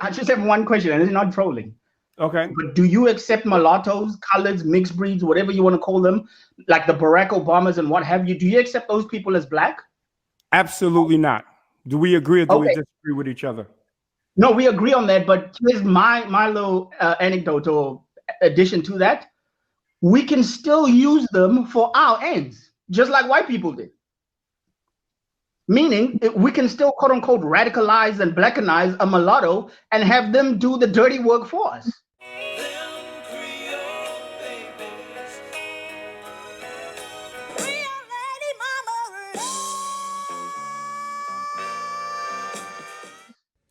I just have one question, and it's not trolling. Okay. But do you accept mulattoes, coloreds, mixed breeds, whatever you want to call them, like the Barack Obamas and what have you? Do you accept those people as black? Absolutely not. Do we agree or do we Okay. disagree with each other? No, we agree on that. But here's my little anecdote or addition to that. We can still use them for our ends, just like white people did. Meaning, we can still quote unquote radicalize and blackenize a mulatto and have them do the dirty work for us.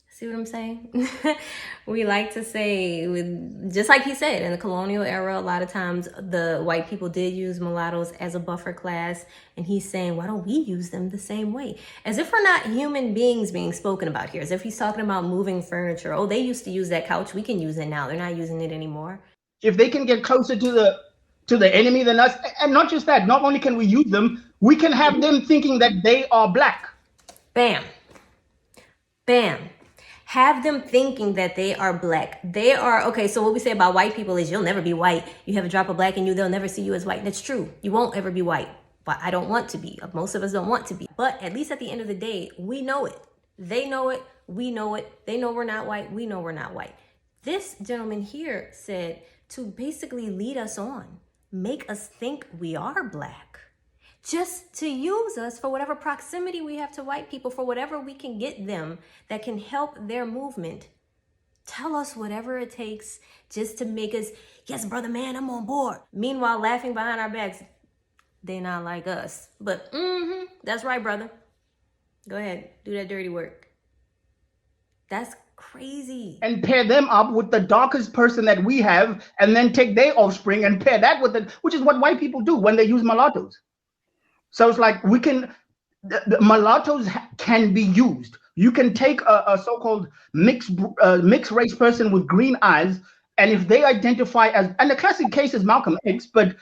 See what I'm saying? We like to say, just like he said, in the colonial era, a lot of times the white people did use mulattoes as a buffer class. And he's saying, why don't we use them the same way? As if we're not human beings being spoken about here. As if he's talking about moving furniture. Oh, they used to use that couch. We can use it now. They're not using it anymore. If they can get closer to the enemy than us, and not just that, not only can we use them, we can have them thinking that they are black. Bam. Bam. Have them thinking that they are black. They are, okay, so what we say about white people is you'll never be white. You have a drop of black in you, they'll never see you as white. That's true. You won't ever be white. But I don't want to be. Most of us don't want to be. But at least at the end of the day, we know it. They know it. We know it. They know we're not white. We know we're not white. This gentleman here said to basically lead us on, make us think we are black. Just to use us for whatever proximity we have to white people, for whatever we can get them that can help their movement. Tell us whatever it takes just to make us, yes, brother man, I'm on board. Meanwhile, laughing behind our backs, they not like us. But that's right, brother. Go ahead, do that dirty work. That's crazy. And pair them up with the darkest person that we have, and then take their offspring and pair that with it, which is what white people do when they use mulattoes. So it's like we can, the mulattoes can be used. You can take a so-called mixed race person with green eyes, and if they identify as, and the classic case is Malcolm X, but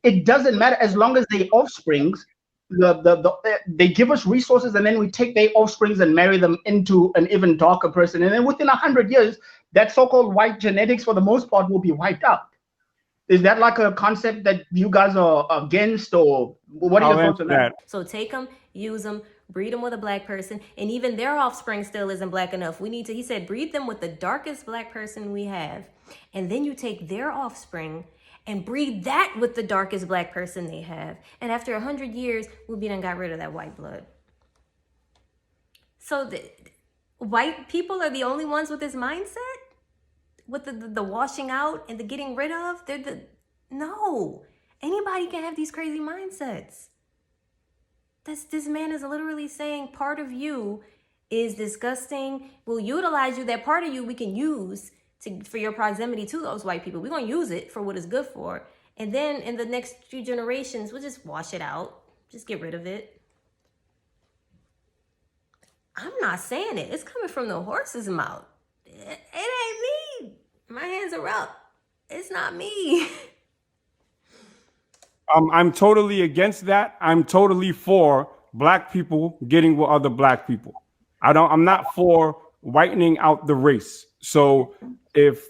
it doesn't matter as long as they offsprings, they give us resources, and then we take their offsprings and marry them into an even darker person, and then within 100 years, that so-called white genetics for the most part will be wiped out. Is that like a concept that you guys are against, or what are your thoughts on that? So take them, use them, breed them with a black person, and even their offspring still isn't black enough. We need to, he said, breed them with the darkest black person we have, and then you take their offspring and breed that with the darkest black person they have. And after 100 years, we'll be done got rid of that white blood. So white people are the only ones with this mindset? With the washing out and the getting rid of? No. Anybody can have these crazy mindsets. This man is literally saying part of you is disgusting. We'll utilize you. That part of you we can use for your proximity to those white people. We're going to use it for what it's good for. And then in the next few generations, we'll just wash it out. Just get rid of it. I'm not saying it. It's coming from the horse's mouth. It ain't me. My hands are up. It's not me. I'm totally against that. I'm totally for black people getting with other black people. I'm not for whitening out the race. So if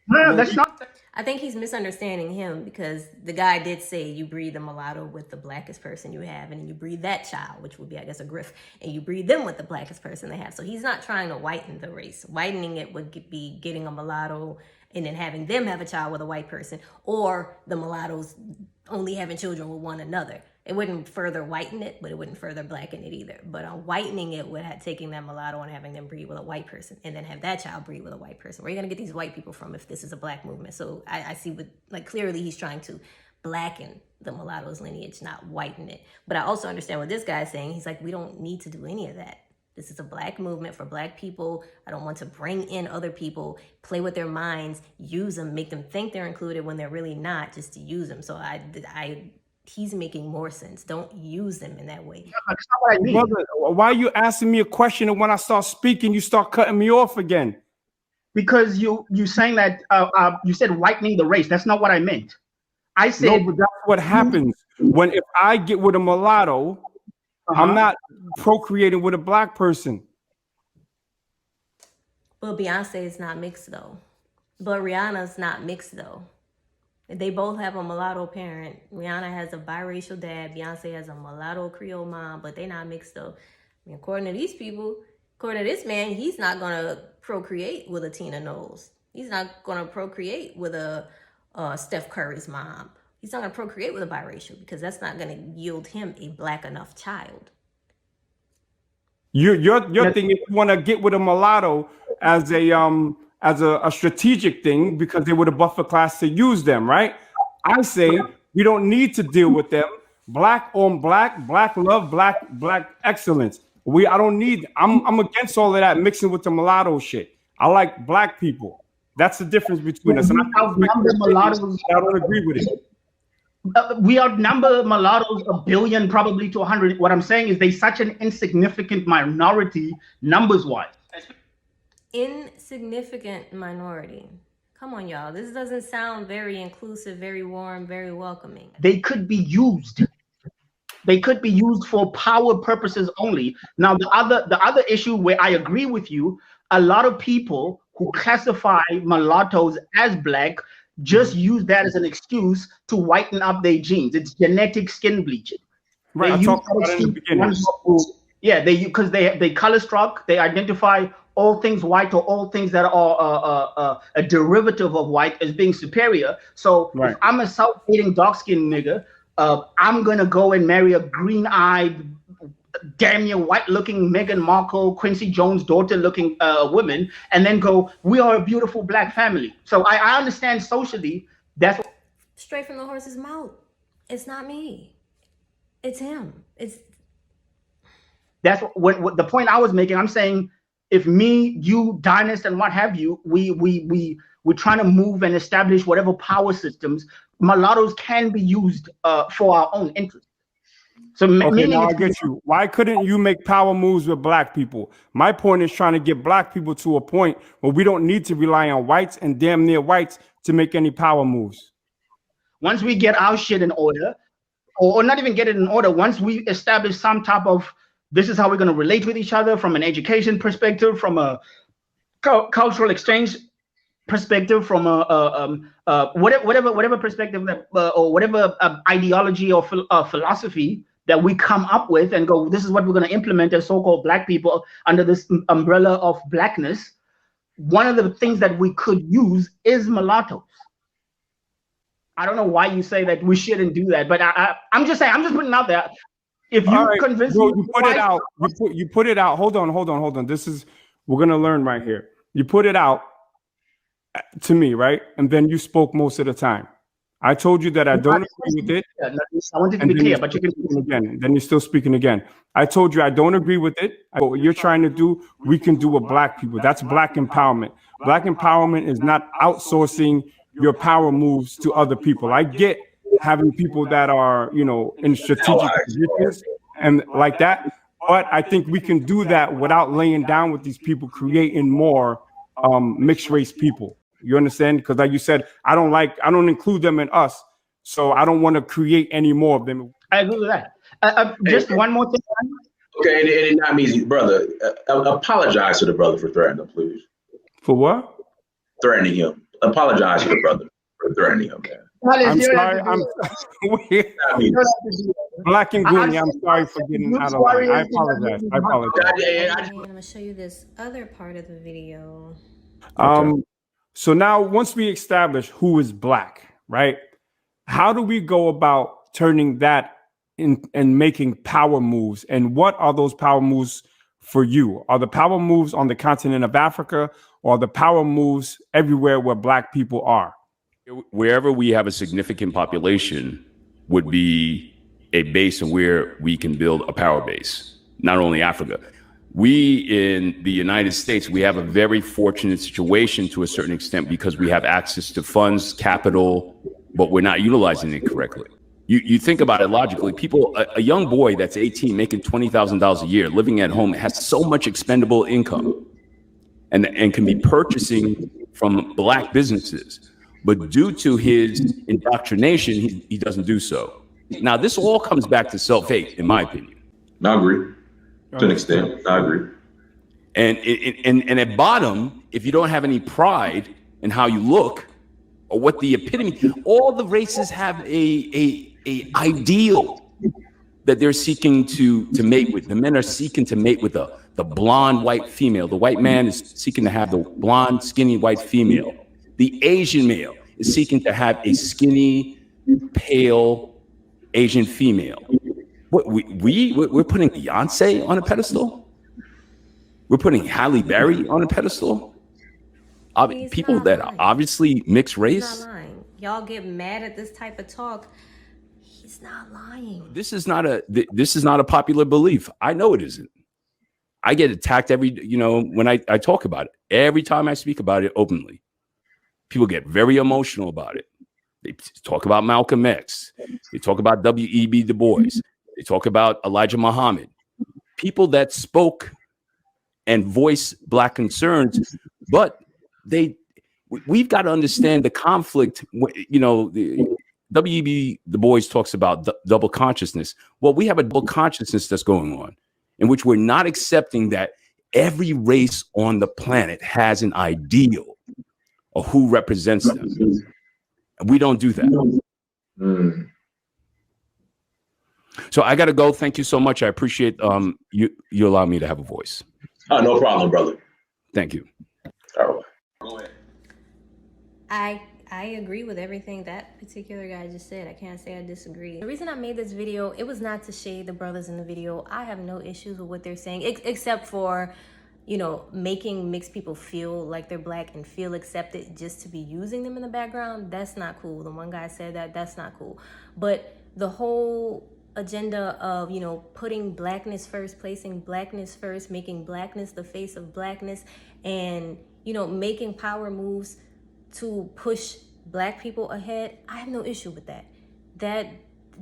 that's not. I think he's misunderstanding him, because the guy did say you breed the mulatto with the blackest person you have, and you breed that child, which would be, I guess, a griff, and you breed them with the blackest person they have. So he's not trying to whiten the race. Whitening it would be getting a mulatto and then having them have a child with a white person, or the mulattoes only having children with one another. It wouldn't further whiten it, but it wouldn't further blacken it either. But whitening it would have taking that mulatto and having them breed with a white person, and then have that child breed with a white person. Where are you going to get these white people from if this is a black movement? So I see what, like, clearly he's trying to blacken the mulatto's lineage, not whiten it. But I also understand what this guy's saying. He's like, we don't need to do any of that. This is a black movement for black people. I don't want to bring in other people, play with their minds, use them, make them think they're included when they're really not, just to use them. So he's making more sense. Don't use them in that way. That's not what I mean. Brother, why are you asking me a question, and when I start speaking, you start cutting me off again? Because you saying that you said whitening the race. That's not what I meant. I said no, but that's what happens if I get with a mulatto. I'm not procreating with a black person. But Beyonce is not mixed though. But Rihanna's not mixed though. They both have a mulatto parent. Rihanna has a biracial dad. Beyonce has a mulatto Creole mom, but they're not mixed though. I mean, according to these people, according to this man, he's not gonna procreate with a Tina Knowles. He's not gonna procreate with a Steph Curry's mom. He's not gonna procreate with a biracial because that's not gonna yield him a black enough child. Your thing is you want to get with a mulatto as a strategic thing because they were the buffer class to use them, right? I say we don't need to deal with them. Black on black, black love, black excellence. I don't need. I'm against all of that mixing with the mulatto shit. I like black people. That's the difference between us. And I don't agree with it. We outnumber mulattoes 1 billion, probably to 100. What I'm saying is they're such an insignificant minority numbers-wise. Insignificant minority. Come on, y'all. This doesn't sound very inclusive, very warm, very welcoming. They could be used. They could be used for power purposes only. Now, the other issue where I agree with you, a lot of people who classify mulattoes as black just use that as an excuse to whiten up their genes. It's genetic skin bleaching. Right, I talked about it in the beginning. Yeah, because they color struck, they identify all things white or all things that are a derivative of white as being superior. So if I'm a South-hating dark-skinned nigga, I'm gonna go and marry a green-eyed, damn near white-looking Meghan Markle, Quincy Jones' daughter-looking woman, and then go, we are a beautiful black family. So I understand socially that's straight from the horse's mouth. It's not me. It's him. That's what the point I was making. I'm saying if me, you, Dynast, and what have you, we're trying to move and establish whatever power systems, mulattoes can be used for our own interest. So okay, now I get you. Why couldn't you make power moves with black people? My point is trying to get black people to a point where we don't need to rely on whites and damn near whites to make any power moves. Once we get our shit in order, or not even get it in order, once we establish some type of, this is how we're going to relate with each other from an education perspective, from a cultural exchange perspective, from a whatever perspective that, or whatever ideology or philosophy that we come up with and go, this is what we're going to implement as so-called black people under this umbrella of blackness. One of the things that we could use is mulattoes. I don't know why you say that we shouldn't do that, but I'm just saying, I'm just putting it out there. If you convince me, you put it out. You put it out. Hold on. This is, we're going to learn right here. You put it out to me, right? And then you spoke most of the time. I told you that I don't agree with it. Yeah, I wanted to be clear, but you can again. Then you're still speaking again. I told you I don't agree with it. What you're trying to do, we can do with black people. That's black empowerment. Black empowerment is not outsourcing your power moves to other people. I get having people that are, in strategic positions and like that, but I think we can do that without laying down with these people, creating more mixed race people. You understand? Because like you said, I don't include them in us. So I don't want to create any more of them. I agree with that. Just one more thing. Okay, and it not me, brother. Apologize to the brother for threatening him, please. For what? Threatening him. Apologize to the brother for threatening him, man. I'm sorry. Black and Goonie, I'm sorry for getting out of line. I apologize. I'm going to show you this other part of the video. So now once we establish who is black, right? How do we go about turning that in and making power moves? And what are those power moves for you? Are the power moves on the continent of Africa, or the power moves everywhere where black people are? Wherever we have a significant population would be a base of where we can build a power base, not only Africa. We in the United States, we have a very fortunate situation to a certain extent because we have access to funds, capital, but we're not utilizing it correctly. You think about it logically, a young boy that's 18 making $20,000 a year, living at home, has so much expendable income and can be purchasing from black businesses. But due to his indoctrination, he doesn't do so. Now, this all comes back to self-hate, in my opinion. I agree. To an extent, I agree. And at bottom, if you don't have any pride in how you look or what the epitome, all the races have a ideal that they're seeking to mate with. The men are seeking to mate with the blonde white female. The white man is seeking to have the blonde, skinny white female. The Asian male is seeking to have a skinny, pale Asian female. We're putting Beyonce on a pedestal. We're putting Halle Berry on a pedestal. People that are obviously mixed race. He's not lying. Y'all get mad at this type of talk. He's not lying. This is not a popular belief. I know it isn't. I get attacked when I talk about it. Every time I speak about it openly, people get very emotional about it. They talk about Malcolm X. They talk about W.E.B. Du Bois. They talk about Elijah Muhammad. People that spoke and voiced Black concerns, but we've got to understand the conflict. The W.E.B. Du Bois talks about double consciousness. Well, we have a double consciousness that's going on, in which we're not accepting that every race on the planet has an ideal of who represents them. And we don't do that. So I got to go. Thank you so much. I appreciate you allow me to have a voice. Oh, no problem, brother. Thank you. All right. Go ahead. I agree with everything that particular guy just said. I can't say I disagree. The reason I made this video, it was not to shade the brothers in the video. I have no issues with what they're saying, except for, making mixed people feel like they're Black and feel accepted just to be using them in the background. That's not cool. The one guy said that's not cool. But the whole agenda of, putting Blackness first, placing Blackness first, making Blackness the face of Blackness, and, making power moves to push Black people ahead, I have no issue with that.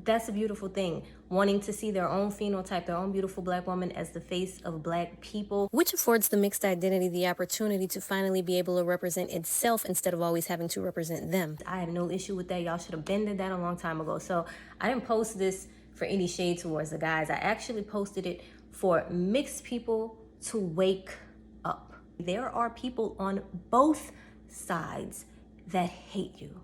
That's a beautiful thing. Wanting to see their own phenotype, their own beautiful Black woman as the face of Black people, which affords the mixed identity the opportunity to finally be able to represent itself instead of always having to represent them. I have no issue with that. Y'all should have been did that a long time ago. So I didn't post this for any shade towards the guys. I actually posted it for mixed people to wake up. There are people on both sides that hate you.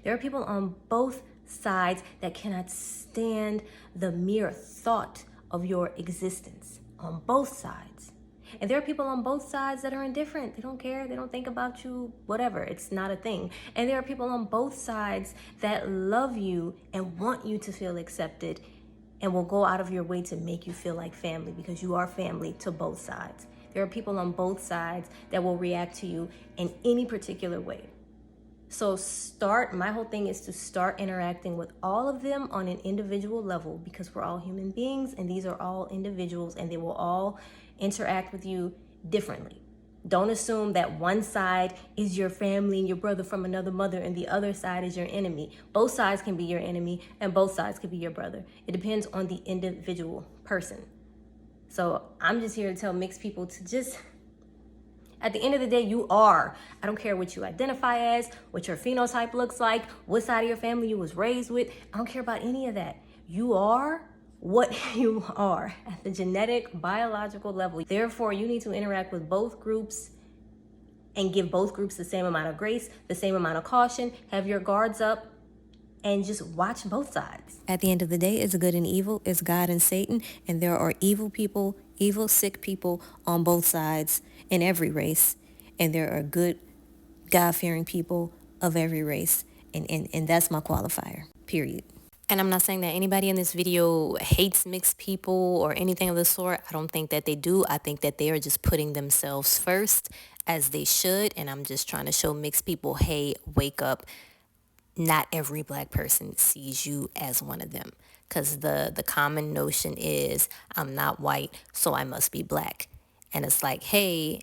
There are people on both sides that cannot stand the mere thought of your existence, on both sides. And there are people on both sides that are indifferent. They don't care. They don't think about you, whatever. It's not a thing. And there are people on both sides that love you and want you to feel accepted and will go out of your way to make you feel like family, because you are family to both sides. There are people on both sides that will react to you in any particular way. So my whole thing is to start interacting with all of them on an individual level, because we're all human beings and these are all individuals and they will all interact with you differently. Don't assume that one side is your family and your brother from another mother and the other side is your enemy. Both sides can be your enemy and both sides can be your brother. It depends on the individual person. So I'm just here to tell mixed people to just, at the end of the day, you are. I don't care what you identify as, what your phenotype looks like, what side of your family you was raised with. I don't care about any of that. You are what you are at the genetic, biological level. Therefore, you need to interact with both groups and give both groups the same amount of grace, the same amount of caution, have your guards up, and just watch both sides. At the end of the day, it's good and evil, it's God and Satan, and there are evil people, evil, sick people on both sides in every race, and there are good, God-fearing people of every race, and that's my qualifier, period. And I'm not saying that anybody in this video hates mixed people or anything of the sort. I don't think that they do. I think that they are just putting themselves first, as they should, and I'm just trying to show mixed people, hey, wake up. Not every Black person sees you as one of them, because the common notion is I'm not white, so I must be Black. And it's like, hey,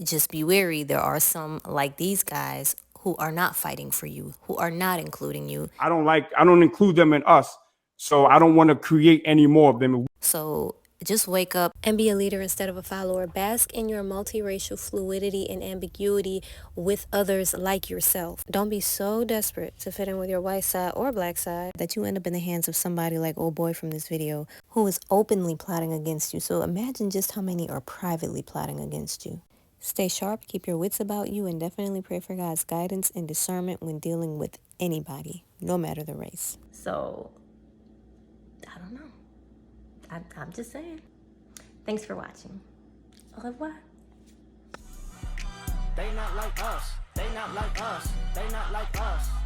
just be wary. There are some like these guys who are not fighting for you, who are not including you. I don't include them in us, so I don't want to create any more of them. So Just wake up and be a leader instead of a follower. Bask in your multiracial fluidity and ambiguity with others like yourself. Don't be so desperate to fit in with your white side or black side that you end up in the hands of somebody like old boy from this video who is openly plotting against you. So imagine just how many are privately plotting against you. Stay sharp, keep your wits about you, and definitely pray for God's guidance and discernment when dealing with anybody, no matter the race. So, I don't know. I'm just saying. Thanks for watching. Au revoir. They not like us. They not like us. They not like us.